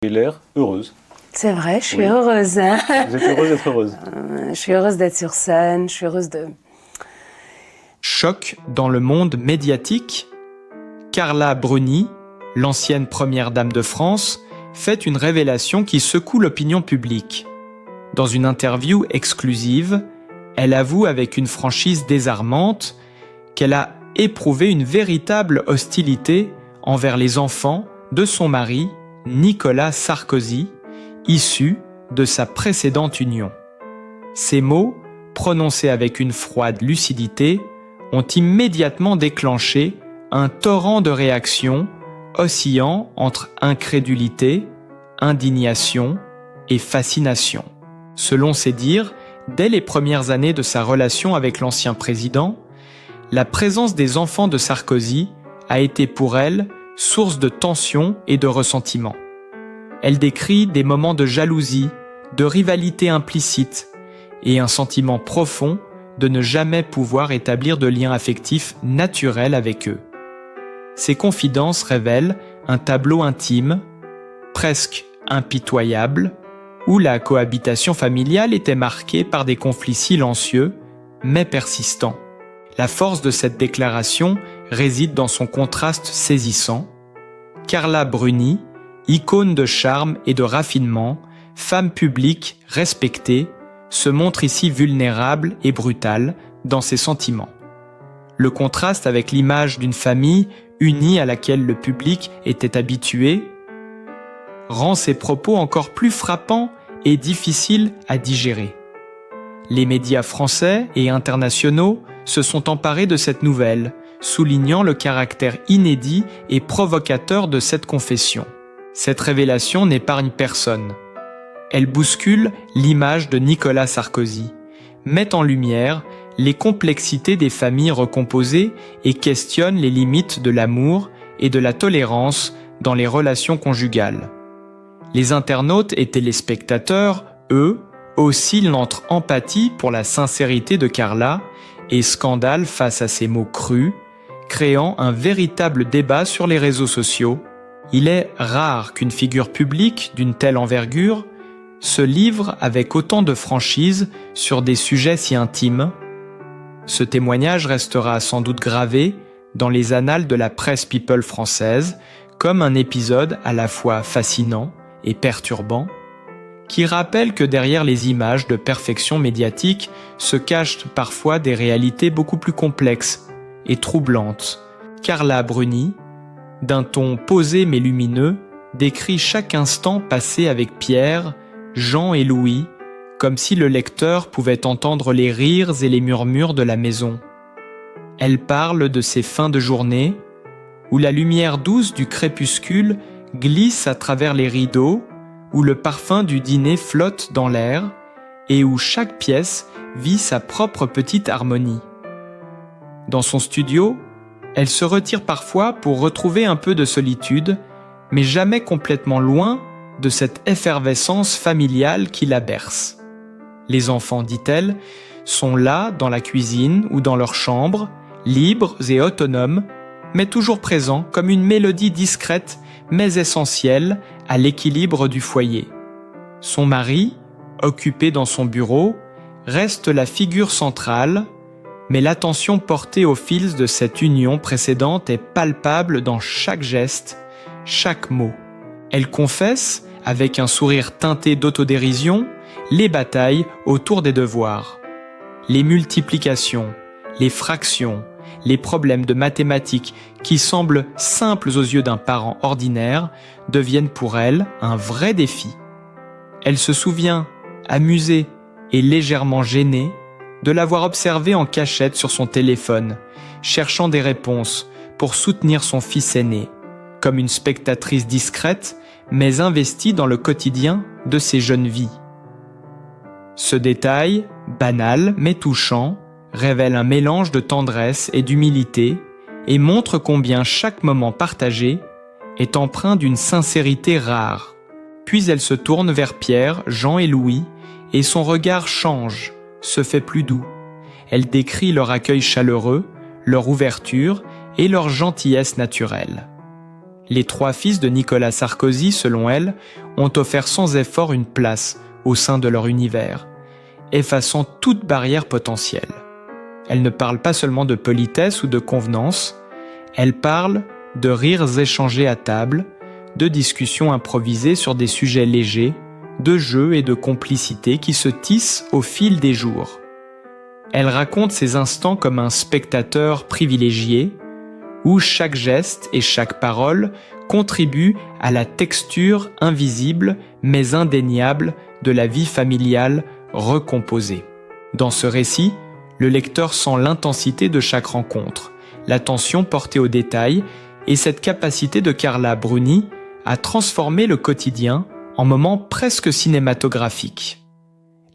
avez l'air heureuse. C'est vrai, je suis Oui. heureuse. Hein. Vous êtes heureuse d'être heureuse. Je suis heureuse d'être sur scène, je suis heureuse de... Choc dans le monde médiatique. Carla Bruni, l'ancienne première dame de France, fait une révélation qui secoue l'opinion publique. Dans une interview exclusive, elle avoue avec une franchise désarmante qu'elle a éprouvé une véritable hostilité envers les enfants de son mari, Nicolas Sarkozy, issu de sa précédente union. Ces mots, prononcés avec une froide lucidité, ont immédiatement déclenché un torrent de réactions oscillant entre incrédulité, indignation et fascination. Selon ses dires, dès les premières années de sa relation avec l'ancien président, la présence des enfants de Sarkozy a été pour elle source de tension et de ressentiment. Elle décrit des moments de jalousie, de rivalité implicite et un sentiment profond de ne jamais pouvoir établir de lien affectif naturel avec eux. Ces confidences révèlent un tableau intime, presque impitoyable, où la cohabitation familiale était marquée par des conflits silencieux, mais persistants. La force de cette déclaration réside dans son contraste saisissant. Carla Bruni, icône de charme et de raffinement, femme publique respectée, se montre ici vulnérable et brutale dans ses sentiments. Le contraste avec l'image d'une famille unie à laquelle le public était habitué rend ses propos encore plus frappants et difficiles à digérer. Les médias français et internationaux se sont emparés de cette nouvelle, soulignant le caractère inédit et provocateur de cette confession. Cette révélation n'épargne personne. Elle bouscule l'image de Nicolas Sarkozy, met en lumière les complexités des familles recomposées et questionne les limites de l'amour et de la tolérance dans les relations conjugales. Les internautes et téléspectateurs, eux, oscillent entre empathie pour la sincérité de Carla et scandale face à ses mots crus, créant un véritable débat sur les réseaux sociaux. Il est rare qu'une figure publique d'une telle envergure se livre avec autant de franchise sur des sujets si intimes. Ce témoignage restera sans doute gravé dans les annales de la presse people française comme un épisode à la fois fascinant et perturbant, qui rappelle que derrière les images de perfection médiatique se cachent parfois des réalités beaucoup plus complexes et troublantes. Carla Bruni, d'un ton posé mais lumineux, décrit chaque instant passé avec Pierre, Jean et Louis, comme si le lecteur pouvait entendre les rires et les murmures de la maison. Elle parle de ces fins de journée, où la lumière douce du crépuscule glisse à travers les rideaux, où le parfum du dîner flotte dans l'air, et où chaque pièce vit sa propre petite harmonie. Dans son studio, elle se retire parfois pour retrouver un peu de solitude, mais jamais complètement loin de cette effervescence familiale qui la berce. Les enfants, dit-elle, sont là dans la cuisine ou dans leur chambre, libres et autonomes, mais toujours présents comme une mélodie discrète mais essentielle à l'équilibre du foyer. Son mari, occupé dans son bureau, reste la figure centrale, mais l'attention portée aux fils de cette union précédente est palpable dans chaque geste, chaque mot. Elle confesse, avec un sourire teinté d'autodérision, les batailles autour des devoirs. Les multiplications, les fractions, les problèmes de mathématiques qui semblent simples aux yeux d'un parent ordinaire deviennent pour elle un vrai défi. Elle se souvient, amusée et légèrement gênée, de l'avoir observé en cachette sur son téléphone, cherchant des réponses pour soutenir son fils aîné, comme une spectatrice discrète, mais investie dans le quotidien de ces jeunes vies. Ce détail, banal mais touchant, révèle un mélange de tendresse et d'humilité et montre combien chaque moment partagé est empreint d'une sincérité rare. Puis elle se tourne vers Pierre, Jean et Louis et son regard change, se fait plus doux. Elle décrit leur accueil chaleureux, leur ouverture et leur gentillesse naturelle. Les 3 fils de Nicolas Sarkozy, selon elle, ont offert sans effort une place au sein de leur univers, effaçant toute barrière potentielle. Elle ne parle pas seulement de politesse ou de convenance, elle parle de rires échangés à table, de discussions improvisées sur des sujets légers, de jeux et de complicité qui se tissent au fil des jours. Elle raconte ces instants comme un spectateur privilégié, où chaque geste et chaque parole contribuent à la texture invisible mais indéniable de la vie familiale recomposée. Dans ce récit, le lecteur sent l'intensité de chaque rencontre, l'attention portée aux détails et cette capacité de Carla Bruni à transformer le quotidien en moments presque cinématographiques.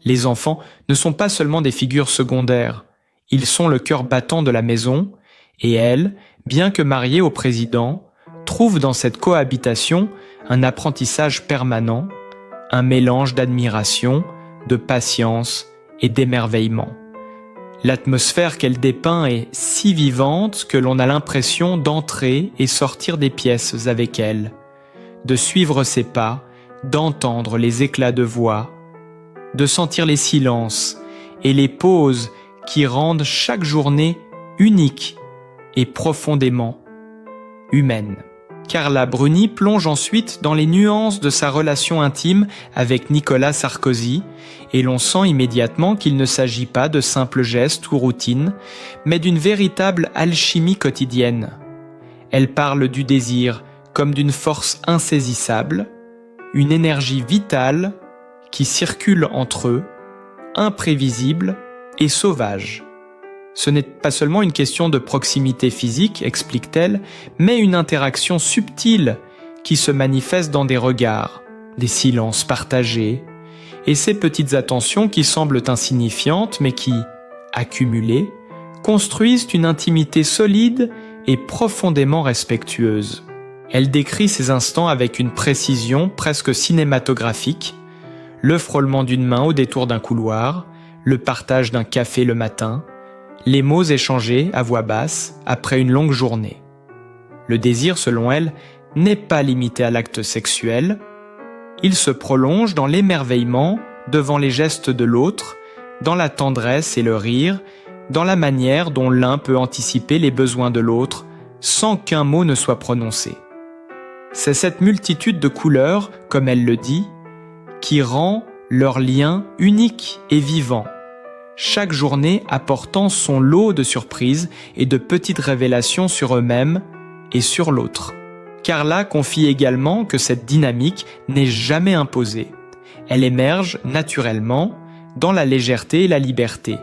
Les enfants ne sont pas seulement des figures secondaires, ils sont le cœur battant de la maison, et elle, bien que mariée au président, trouve dans cette cohabitation un apprentissage permanent, un mélange d'admiration, de patience et d'émerveillement. L'atmosphère qu'elle dépeint est si vivante que l'on a l'impression d'entrer et sortir des pièces avec elle, de suivre ses pas, d'entendre les éclats de voix, de sentir les silences et les pauses qui rendent chaque journée unique et profondément humaine. Carla Bruni plonge ensuite dans les nuances de sa relation intime avec Nicolas Sarkozy et l'on sent immédiatement qu'il ne s'agit pas de simples gestes ou routines, mais d'une véritable alchimie quotidienne. Elle parle du désir comme d'une force insaisissable, une énergie vitale qui circule entre eux, imprévisible et sauvage. Ce n'est pas seulement une question de proximité physique, explique-t-elle, mais une interaction subtile qui se manifeste dans des regards, des silences partagés, et ces petites attentions qui semblent insignifiantes mais qui, accumulées, construisent une intimité solide et profondément respectueuse. Elle décrit ces instants avec une précision presque cinématographique, le frôlement d'une main au détour d'un couloir, le partage d'un café le matin, les mots échangés à voix basse après une longue journée. Le désir, selon elle, n'est pas limité à l'acte sexuel. Il se prolonge dans l'émerveillement devant les gestes de l'autre, dans la tendresse et le rire, dans la manière dont l'un peut anticiper les besoins de l'autre sans qu'un mot ne soit prononcé. C'est cette multitude de couleurs, comme elle le dit, qui rend leur lien unique et vivant, chaque journée apportant son lot de surprises et de petites révélations sur eux-mêmes et sur l'autre. Carla confie également que cette dynamique n'est jamais imposée. Elle émerge naturellement dans la légèreté et la liberté.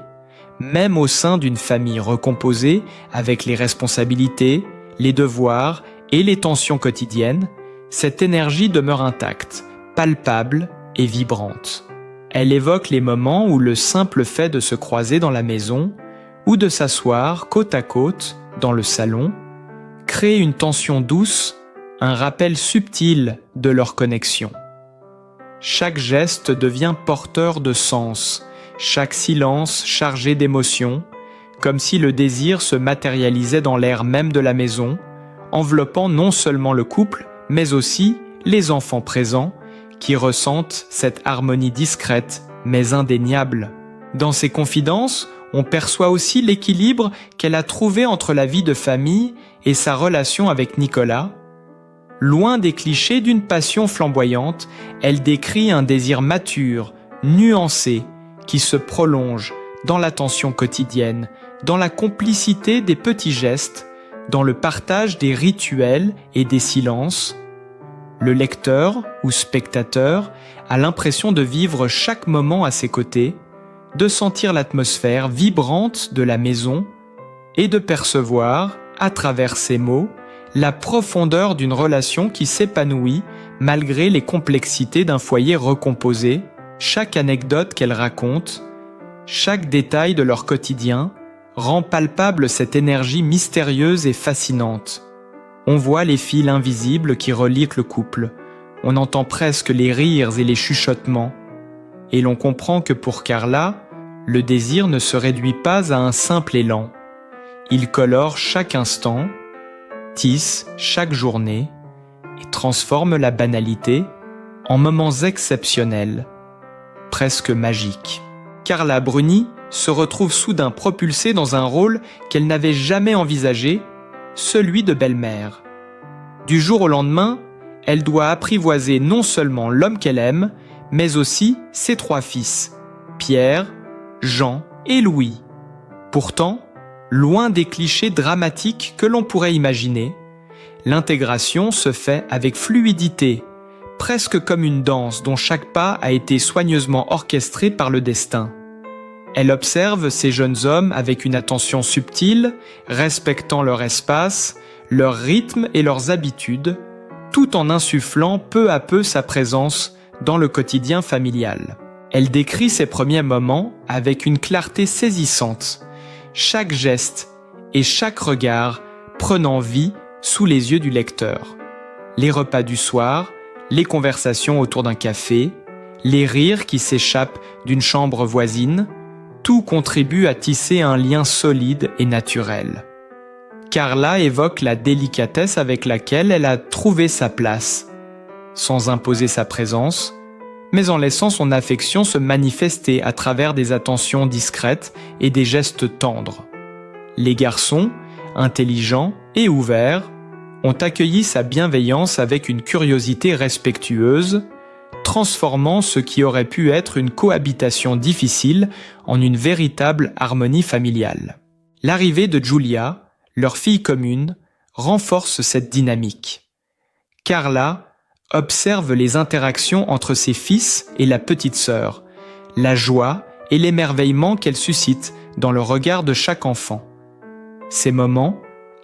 Même au sein d'une famille recomposée avec les responsabilités, les devoirs et les tensions quotidiennes, cette énergie demeure intacte, palpable et vibrante. Elle évoque les moments où le simple fait de se croiser dans la maison ou de s'asseoir côte à côte dans le salon crée une tension douce, un rappel subtil de leur connexion. Chaque geste devient porteur de sens, chaque silence chargé d'émotion, comme si le désir se matérialisait dans l'air même de la maison, enveloppant non seulement le couple, mais aussi les enfants présents, qui ressentent cette harmonie discrète mais indéniable. Dans ses confidences, on perçoit aussi l'équilibre qu'elle a trouvé entre la vie de famille et sa relation avec Nicolas. Loin des clichés d'une passion flamboyante, elle décrit un désir mature, nuancé, qui se prolonge dans l'attention quotidienne, dans la complicité des petits gestes, dans le partage des rituels et des silences. Le lecteur ou spectateur a l'impression de vivre chaque moment à ses côtés, de sentir l'atmosphère vibrante de la maison et de percevoir, à travers ces mots, la profondeur d'une relation qui s'épanouit malgré les complexités d'un foyer recomposé, chaque anecdote qu'elle raconte, chaque détail de leur quotidien rend palpable cette énergie mystérieuse et fascinante. On voit les fils invisibles qui relient le couple, on entend presque les rires et les chuchotements, et l'on comprend que pour Carla, le désir ne se réduit pas à un simple élan. Il colore chaque instant, tisse chaque journée, et transforme la banalité en moments exceptionnels, presque magiques. Carla Bruni se retrouve soudain propulsée dans un rôle qu'elle n'avait jamais envisagé, celui de belle-mère. Du jour au lendemain, elle doit apprivoiser non seulement l'homme qu'elle aime, mais aussi ses 3 fils, Pierre, Jean et Louis. Pourtant, loin des clichés dramatiques que l'on pourrait imaginer, l'intégration se fait avec fluidité, presque comme une danse dont chaque pas a été soigneusement orchestré par le destin. Elle observe ces jeunes hommes avec une attention subtile, respectant leur espace, leur rythme et leurs habitudes, tout en insufflant peu à peu sa présence dans le quotidien familial. Elle décrit ses premiers moments avec une clarté saisissante, chaque geste et chaque regard prenant vie sous les yeux du lecteur. Les repas du soir, les conversations autour d'un café, les rires qui s'échappent d'une chambre voisine, tout contribue à tisser un lien solide et naturel. Carla évoque la délicatesse avec laquelle elle a trouvé sa place, sans imposer sa présence, mais en laissant son affection se manifester à travers des attentions discrètes et des gestes tendres. Les garçons, intelligents et ouverts, ont accueilli sa bienveillance avec une curiosité respectueuse, transformant ce qui aurait pu être une cohabitation difficile en une véritable harmonie familiale. L'arrivée de Giulia, leur fille commune, renforce cette dynamique. Carla observe les interactions entre ses fils et la petite sœur, la joie et l'émerveillement qu'elle suscite dans le regard de chaque enfant. Ces moments,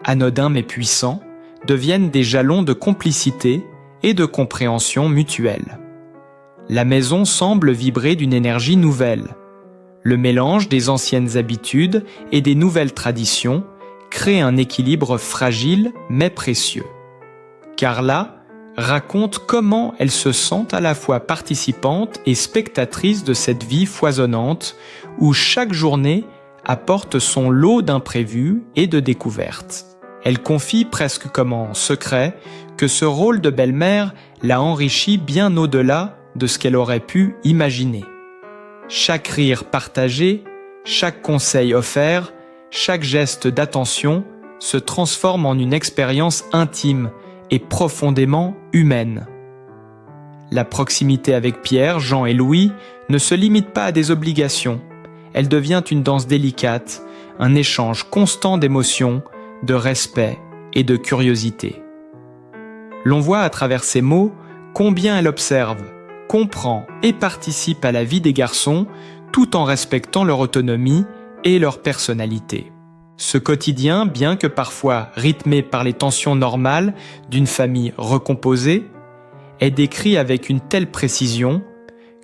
anodins mais puissants, deviennent des jalons de complicité et de compréhension mutuelle. La maison semble vibrer d'une énergie nouvelle. Le mélange des anciennes habitudes et des nouvelles traditions crée un équilibre fragile mais précieux. Carla raconte comment elle se sent à la fois participante et spectatrice de cette vie foisonnante où chaque journée apporte son lot d'imprévus et de découvertes. Elle confie presque comme en secret que ce rôle de belle-mère l'a enrichie bien au-delà de ce qu'elle aurait pu imaginer. Chaque rire partagé, chaque conseil offert, chaque geste d'attention se transforme en une expérience intime et profondément humaine. La proximité avec Pierre, Jean et Louis ne se limite pas à des obligations. Elle devient une danse délicate, un échange constant d'émotions, de respect et de curiosité. L'on voit à travers ces mots combien elle observe, comprend et participe à la vie des garçons tout en respectant leur autonomie et leur personnalité. Ce quotidien, bien que parfois rythmé par les tensions normales d'une famille recomposée, est décrit avec une telle précision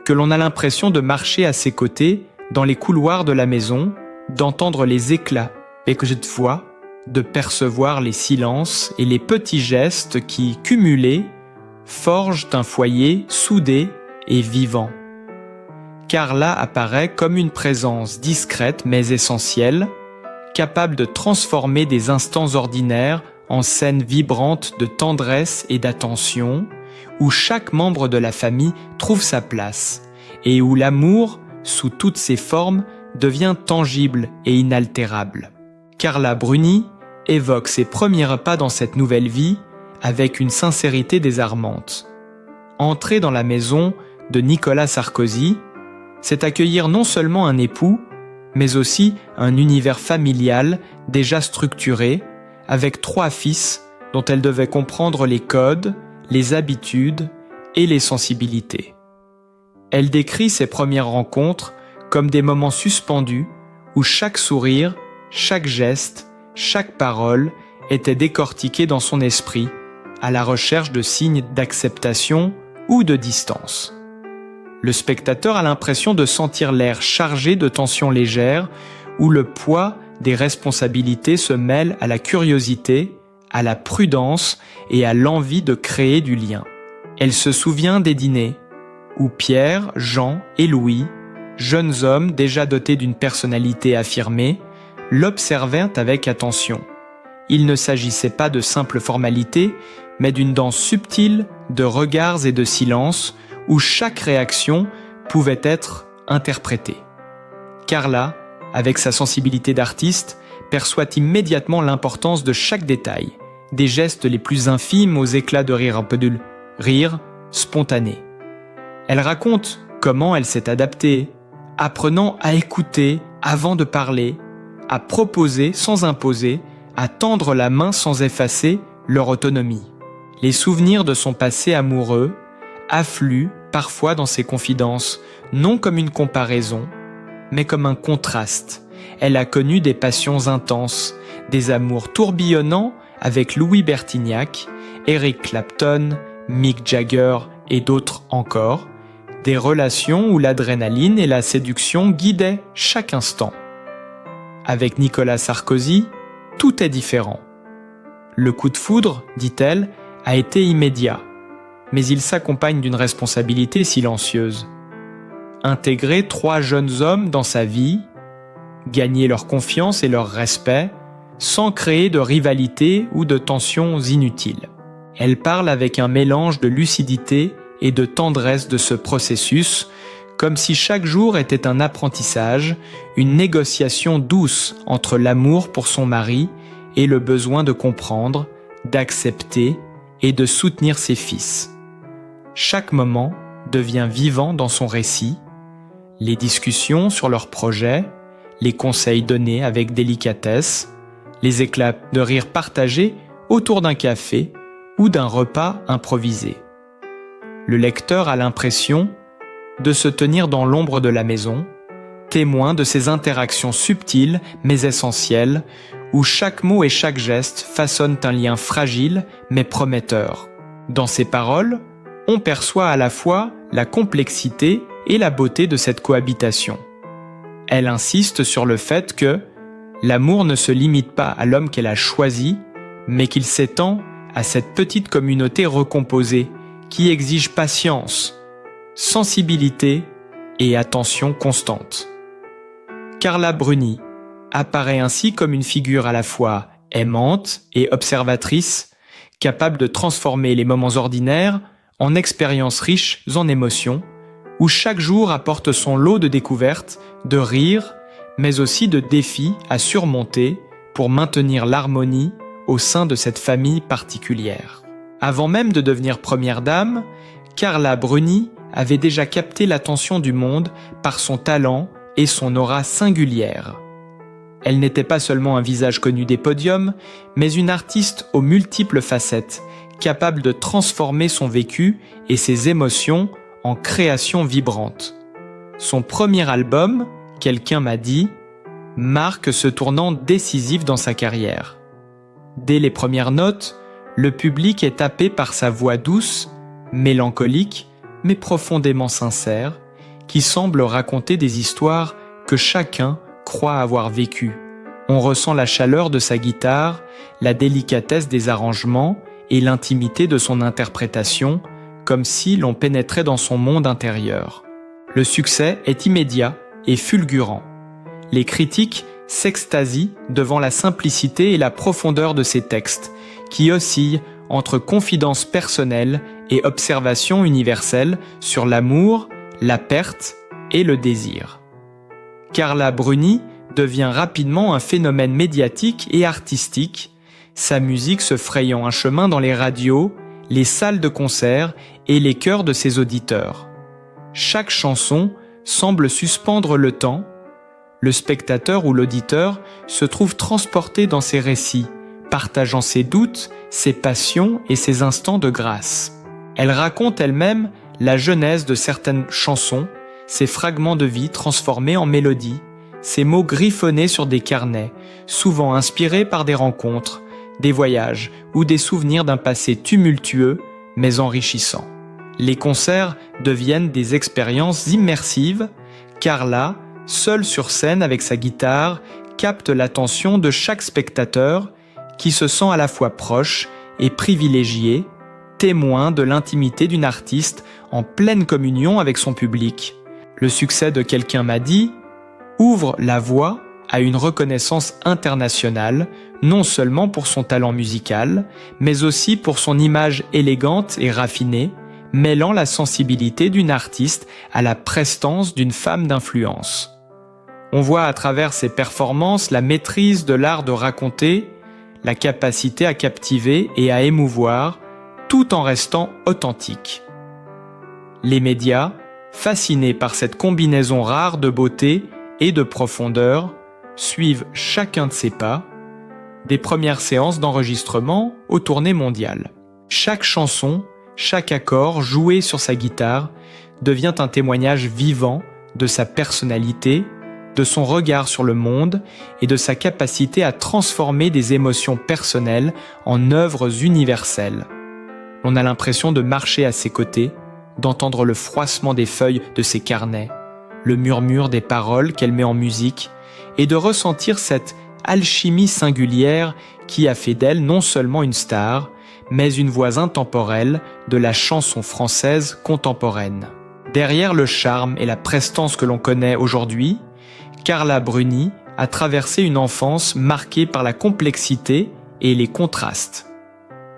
que l'on a l'impression de marcher à ses côtés dans les couloirs de la maison, d'entendre les éclats et que cette voix, de percevoir les silences et les petits gestes qui, cumulés, forgent un foyer soudé et vivant. Carla apparaît comme une présence discrète mais essentielle, capable de transformer des instants ordinaires en scènes vibrantes de tendresse et d'attention, où chaque membre de la famille trouve sa place, et où l'amour, sous toutes ses formes, devient tangible et inaltérable. Carla Bruni évoque ses premiers repas dans cette nouvelle vie avec une sincérité désarmante. Entrer dans la maison de Nicolas Sarkozy, c'est accueillir non seulement un époux, mais aussi un univers familial déjà structuré, avec 3 fils dont elle devait comprendre les codes, les habitudes et les sensibilités. Elle décrit ses premières rencontres comme des moments suspendus où chaque sourire, chaque geste, chaque parole était décortiqué dans son esprit, à la recherche de signes d'acceptation ou de distance. Le spectateur a l'impression de sentir l'air chargé de tensions légères, où le poids des responsabilités se mêle à la curiosité, à la prudence et à l'envie de créer du lien. Elle se souvient des dîners, où Pierre, Jean et Louis, jeunes hommes déjà dotés d'une personnalité affirmée, l'observèrent avec attention. Il ne s'agissait pas de simples formalités, mais d'une danse subtile de regards et de silences où chaque réaction pouvait être interprétée. Carla, avec sa sensibilité d'artiste, perçoit immédiatement l'importance de chaque détail, des gestes les plus infimes aux éclats de rire un peu de rire spontané. Elle raconte comment elle s'est adaptée, apprenant à écouter avant de parler, à proposer sans imposer, à tendre la main sans effacer leur autonomie. Les souvenirs de son passé amoureux affluent parfois dans ses confidences, non comme une comparaison, mais comme un contraste. Elle a connu des passions intenses, des amours tourbillonnants avec Louis Bertignac, Eric Clapton, Mick Jagger et d'autres encore, des relations où l'adrénaline et la séduction guidaient chaque instant. Avec Nicolas Sarkozy, tout est différent. Le coup de foudre, dit-elle, a été immédiat, mais il s'accompagne d'une responsabilité silencieuse. Intégrer 3 jeunes hommes dans sa vie, gagner leur confiance et leur respect, sans créer de rivalité ou de tensions inutiles. Elle parle avec un mélange de lucidité et de tendresse de ce processus, comme si chaque jour était un apprentissage, une négociation douce entre l'amour pour son mari et le besoin de comprendre, d'accepter et de soutenir ses fils. Chaque moment devient vivant dans son récit, les discussions sur leurs projets, les conseils donnés avec délicatesse, les éclats de rire partagés autour d'un café ou d'un repas improvisé. Le lecteur a l'impression de se tenir dans l'ombre de la maison, témoin de ces interactions subtiles mais essentielles, où chaque mot et chaque geste façonnent un lien fragile mais prometteur. Dans ses paroles, on perçoit à la fois la complexité et la beauté de cette cohabitation. Elle insiste sur le fait que l'amour ne se limite pas à l'homme qu'elle a choisi, mais qu'il s'étend à cette petite communauté recomposée qui exige patience, sensibilité et attention constante. Carla Bruni apparaît ainsi comme une figure à la fois aimante et observatrice, capable de transformer les moments ordinaires en expériences riches en émotions, où chaque jour apporte son lot de découvertes, de rires, mais aussi de défis à surmonter pour maintenir l'harmonie au sein de cette famille particulière. Avant même de devenir première dame, Carla Bruni avait déjà capté l'attention du monde par son talent et son aura singulière. Elle n'était pas seulement un visage connu des podiums, mais une artiste aux multiples facettes, capable de transformer son vécu et ses émotions en créations vibrantes. Son premier album, Quelqu'un m'a dit, marque ce tournant décisif dans sa carrière. Dès les premières notes, le public est happé par sa voix douce, mélancolique, mais profondément sincère, qui semble raconter des histoires que chacun croit avoir vécues. On ressent la chaleur de sa guitare, la délicatesse des arrangements et l'intimité de son interprétation, comme si l'on pénétrait dans son monde intérieur. Le succès est immédiat et fulgurant. Les critiques s'extasient devant la simplicité et la profondeur de ses textes, qui oscillent entre confidences personnelles et observations universelles sur l'amour, la perte et le désir. Carla Bruni devient rapidement un phénomène médiatique et artistique, sa musique se frayant un chemin dans les radios, les salles de concert et les cœurs de ses auditeurs. Chaque chanson semble suspendre le temps. Le spectateur ou l'auditeur se trouve transporté dans ses récits, partageant ses doutes, ses passions et ses instants de grâce. Elle raconte elle-même la genèse de certaines chansons, ses fragments de vie transformés en mélodies, ses mots griffonnés sur des carnets, souvent inspirés par des rencontres, des voyages ou des souvenirs d'un passé tumultueux mais enrichissant. Les concerts deviennent des expériences immersives. Carla, seule sur scène avec sa guitare, capte l'attention de chaque spectateur qui se sent à la fois proche et privilégié, témoin de l'intimité d'une artiste en pleine communion avec son public. Le succès de Quelqu'un m'a dit ouvre la voie a une reconnaissance internationale, non seulement pour son talent musical, mais aussi pour son image élégante et raffinée, mêlant la sensibilité d'une artiste à la prestance d'une femme d'influence. On voit à travers ses performances la maîtrise de l'art de raconter, la capacité à captiver et à émouvoir, tout en restant authentique. Les médias, fascinés par cette combinaison rare de beauté et de profondeur, suivent chacun de ses pas, des premières séances d'enregistrement aux tournées mondiales. Chaque chanson, chaque accord joué sur sa guitare devient un témoignage vivant de sa personnalité, de son regard sur le monde et de sa capacité à transformer des émotions personnelles en œuvres universelles. On a l'impression de marcher à ses côtés, d'entendre le froissement des feuilles de ses carnets, le murmure des paroles qu'elle met en musique, et de ressentir cette alchimie singulière qui a fait d'elle non seulement une star, mais une voix intemporelle de la chanson française contemporaine. Derrière le charme et la prestance que l'on connaît aujourd'hui, Carla Bruni a traversé une enfance marquée par la complexité et les contrastes.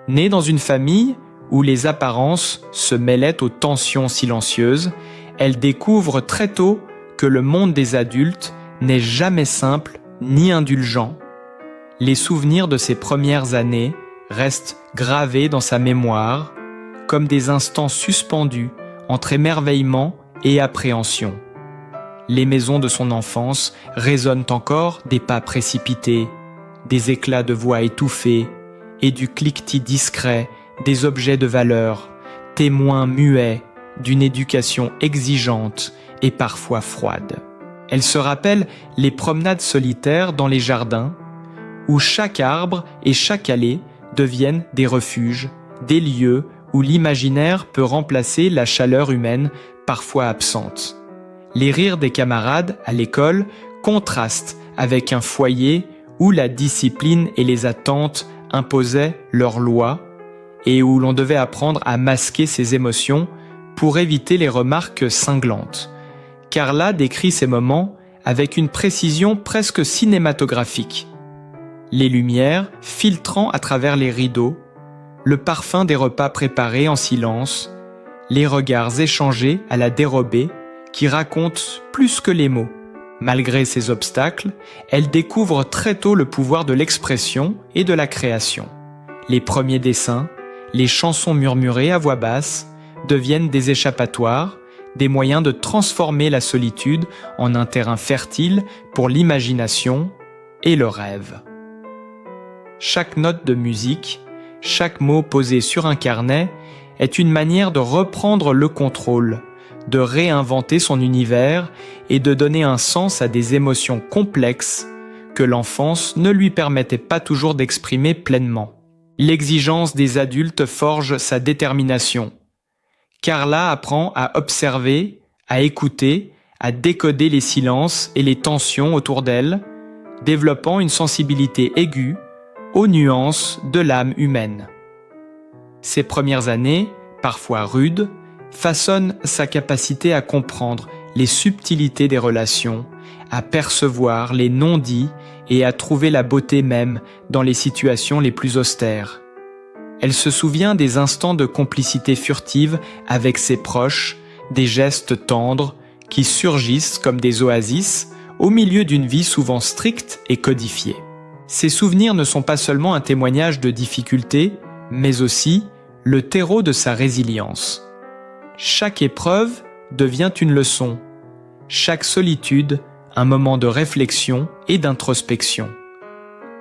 Née dans une famille où les apparences se mêlaient aux tensions silencieuses, elle découvre très tôt que le monde des adultes n'est jamais simple ni indulgent. Les souvenirs de ses premières années restent gravés dans sa mémoire, comme des instants suspendus entre émerveillement et appréhension. Les maisons de son enfance résonnent encore des pas précipités, des éclats de voix étouffés et du cliquetis discret des objets de valeur, témoins muets d'une éducation exigeante et parfois froide. Elle se rappelle les promenades solitaires dans les jardins, où chaque arbre et chaque allée deviennent des refuges, des lieux où l'imaginaire peut remplacer la chaleur humaine parfois absente. Les rires des camarades à l'école contrastent avec un foyer où la discipline et les attentes imposaient leurs lois et où l'on devait apprendre à masquer ses émotions pour éviter les remarques cinglantes. Carla décrit ces moments avec une précision presque cinématographique. Les lumières filtrant à travers les rideaux, le parfum des repas préparés en silence, les regards échangés à la dérobée qui racontent plus que les mots. Malgré ces obstacles, elle découvre très tôt le pouvoir de l'expression et de la création. Les premiers dessins, les chansons murmurées à voix basse deviennent des échappatoires, des moyens de transformer la solitude en un terrain fertile pour l'imagination et le rêve. Chaque note de musique, chaque mot posé sur un carnet est une manière de reprendre le contrôle, de réinventer son univers et de donner un sens à des émotions complexes que l'enfance ne lui permettait pas toujours d'exprimer pleinement. L'exigence des adultes forge sa détermination. Carla apprend à observer, à écouter, à décoder les silences et les tensions autour d'elle, développant une sensibilité aiguë aux nuances de l'âme humaine. Ses premières années, parfois rudes, façonnent sa capacité à comprendre les subtilités des relations, à percevoir les non-dits et à trouver la beauté même dans les situations les plus austères. Elle se souvient des instants de complicité furtive avec ses proches, des gestes tendres qui surgissent comme des oasis au milieu d'une vie souvent stricte et codifiée. Ces souvenirs ne sont pas seulement un témoignage de difficultés, mais aussi le terreau de sa résilience. Chaque épreuve devient une leçon, chaque solitude un moment de réflexion et d'introspection.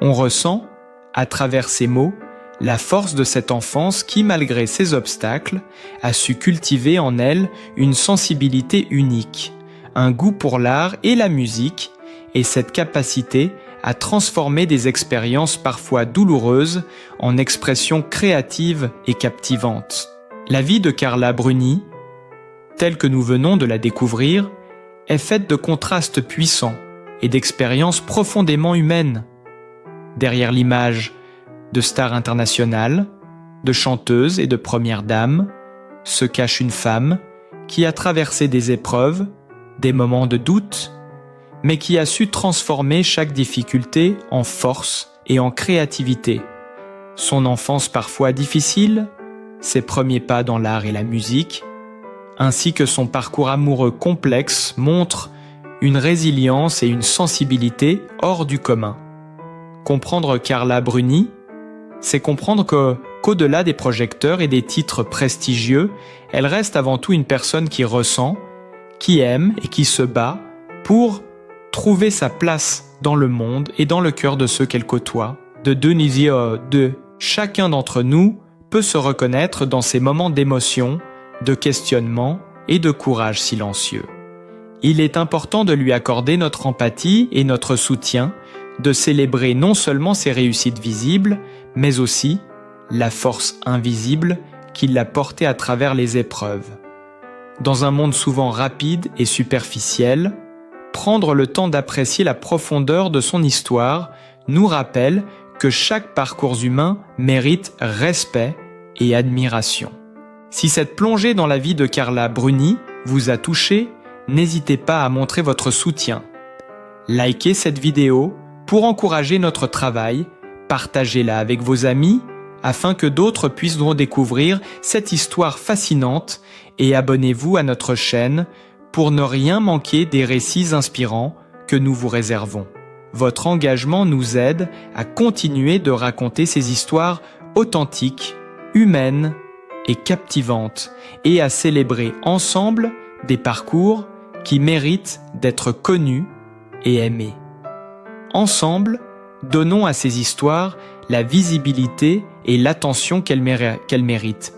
On ressent, à travers ces mots, la force de cette enfance qui, malgré ses obstacles, a su cultiver en elle une sensibilité unique, un goût pour l'art et la musique, et cette capacité à transformer des expériences parfois douloureuses en expressions créatives et captivantes. La vie de Carla Bruni, telle que nous venons de la découvrir, est faite de contrastes puissants et d'expériences profondément humaines. Derrière l'image de star internationale, de chanteuse et de première dame, se cache une femme qui a traversé des épreuves, des moments de doute, mais qui a su transformer chaque difficulté en force et en créativité. Son enfance parfois difficile, ses premiers pas dans l'art et la musique, ainsi que son parcours amoureux complexe montrent une résilience et une sensibilité hors du commun. Comprendre Carla Bruni, c'est comprendre qu'au-delà des projecteurs et des titres prestigieux, elle reste avant tout une personne qui ressent, qui aime et qui se bat pour trouver sa place dans le monde et dans le cœur de ceux qu'elle côtoie. De chacun d'entre nous peut se reconnaître dans ces moments d'émotion, de questionnement et de courage silencieux. Il est important de lui accorder notre empathie et notre soutien, de célébrer non seulement ses réussites visibles, mais aussi la force invisible qui l'a portée à travers les épreuves. Dans un monde souvent rapide et superficiel, prendre le temps d'apprécier la profondeur de son histoire nous rappelle que chaque parcours humain mérite respect et admiration. Si cette plongée dans la vie de Carla Bruni vous a touché, n'hésitez pas à montrer votre soutien. Likez cette vidéo pour encourager notre travail, partagez-la avec vos amis afin que d'autres puissent redécouvrir cette histoire fascinante et abonnez-vous à notre chaîne pour ne rien manquer des récits inspirants que nous vous réservons. Votre engagement nous aide à continuer de raconter ces histoires authentiques, humaines et captivantes et à célébrer ensemble des parcours qui méritent d'être connus et aimés. Ensemble, donnons à ces histoires la visibilité et l'attention qu'elles méritent,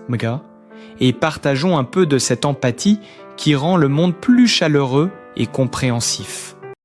et partageons un peu de cette empathie qui rend le monde plus chaleureux et compréhensif.